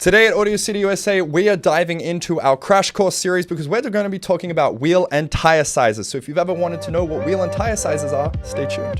Today at Audio City USA, we are diving into our crash course series because we're going to be talking about wheel and tire sizes. So if you've ever wanted to know what wheel and tire sizes are, stay tuned.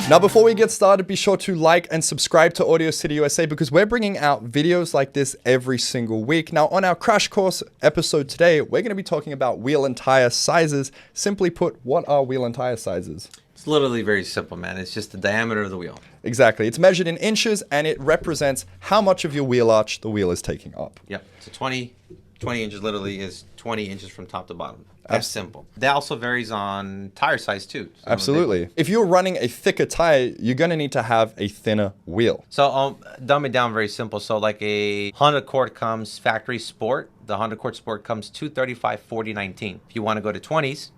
Now, before we get started, be sure to like and subscribe to Audio City USA because we're bringing out videos like this every single week. Now, on our crash course episode today, we're going to be talking about wheel and tire sizes. Simply put, what are wheel and tire sizes? It's literally very simple, man. It's just the diameter of the wheel. Exactly. It's measured in inches and it represents how much of your wheel arch the wheel is taking up. Yep. So 20 inches literally is 20 inches from top to bottom. That's simple. That also varies on tire size too. So Absolutely. If you're running a thicker tire, you're going to need to have a thinner wheel. So dumb it down very simple. So like a Honda Accord comes factory sport. The Honda Accord Sport comes 235, 40, 19. If you want to go to 20s,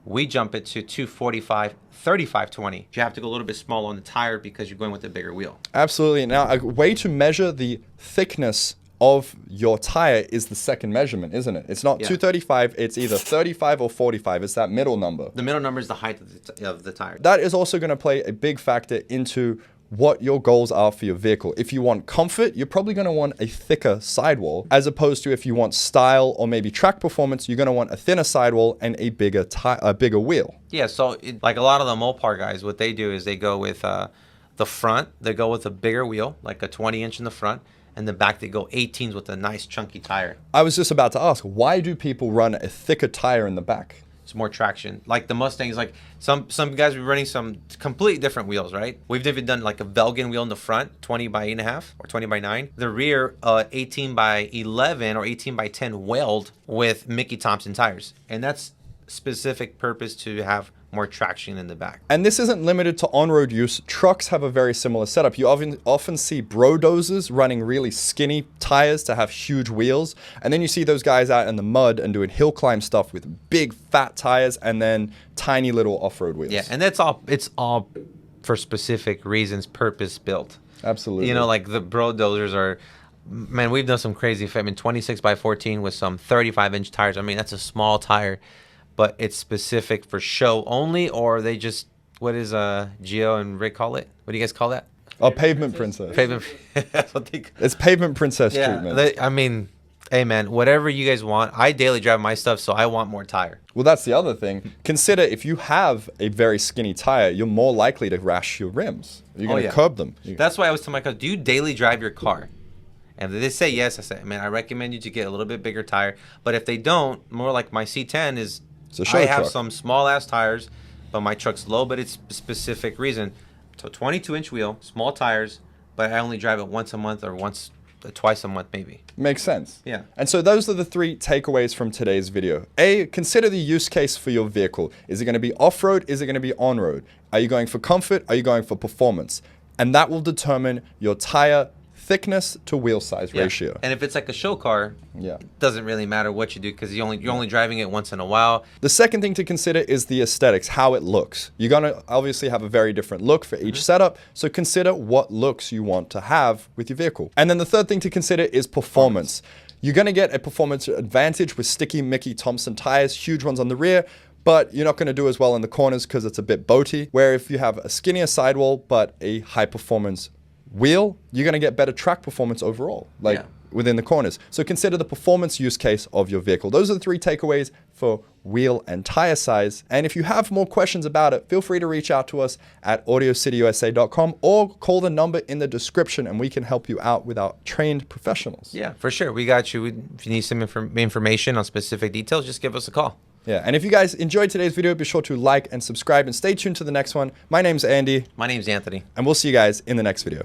we jump it to 245, 35, 20. You have to go a little bit smaller on the tire because you're going with a bigger wheel. Absolutely. Now, a way to measure the thickness of your tire is the second measurement, isn't it? It's not 235, it's either 35 or 45. It's that middle number. The middle number is the height of the tire. That is also going to play a big factor into what your goals are for your vehicle. If you want comfort, you're probably going to want a thicker sidewall, as opposed to if you want style or maybe track performance, you're going to want a thinner sidewall and a bigger wheel. Yeah, so like a lot of the Mopar guys, what they do is they go with the front, they go with a bigger wheel, like a 20-inch in the front, and the back they go 18s with a nice chunky tire. I was just about to ask, why do people run a thicker tire in the back? It's more traction. Like the Mustangs, like some guys be running some completely different wheels, right? We've even done like a Velgen wheel in the front, 20 by 8.5 or 20 by 9. The rear, 18 by 11 or 18 by 10 weld with Mickey Thompson tires. And that's specific purpose to have more traction in the back. And this isn't limited to on-road use. Trucks have a very similar setup. You often see brodozers running really skinny tires to have huge wheels. And then you see those guys out in the mud and doing hill climb stuff with big fat tires and then tiny little off-road wheels. Yeah, and it's all for specific reasons, purpose built. Absolutely. You know, like the brodozers are, man, we've done some crazy fitment, 26 by 14 with some 35-inch tires. I mean, that's a small tire, but it's specific for show only, or they just, what is Gio and Rick call it? What do you guys call that? Oh, pavement princess. Pavement. That's what they. It's pavement princess treatment. I mean, hey man, whatever you guys want. I daily drive my stuff, so I want more tire. Well, that's the other thing. Consider if you have a very skinny tire, you're more likely to rash your rims. You're going to curb them. That's why I was telling my cousin, do you daily drive your car? And if they say yes, I say, man, I recommend you to get a little bit bigger tire. But if they don't, more like my C10 is, I have some small ass tires, but my truck's low, but it's a specific reason. So 22-inch wheel, small tires, but I only drive it once a month or twice a month maybe. Makes sense. Yeah. And so those are the three takeaways from today's video. A, consider the use case for your vehicle. Is it going to be off-road? Is it going to be on-road? Are you going for comfort? Are you going for performance? And that will determine your tire thickness to wheel size ratio. And if it's like a show car, it doesn't really matter what you do because you're only driving it once in a while. The second thing to consider is the aesthetics, how it looks. You're going to obviously have a very different look for each setup, so consider what looks you want to have with your vehicle. And then the third thing to consider is performance. You're going to get a performance advantage with sticky Mickey Thompson tires, huge ones on the rear, but you're not going to do as well in the corners because it's a bit boaty. Where if you have a skinnier sidewall but a high performance wheel, you're going to get better track performance overall, within the corners. So consider the performance use case of your vehicle. Those are the three takeaways for wheel and tire size. And if you have more questions about it, feel free to reach out to us at AudioCityUSA.com or call the number in the description and we can help you out with our trained professionals. Yeah, for sure. We got you. If you need some information on specific details, just give us a call. Yeah, and if you guys enjoyed today's video, be sure to like and subscribe and stay tuned to the next one. My name's Andy. My name's Anthony. And we'll see you guys in the next video.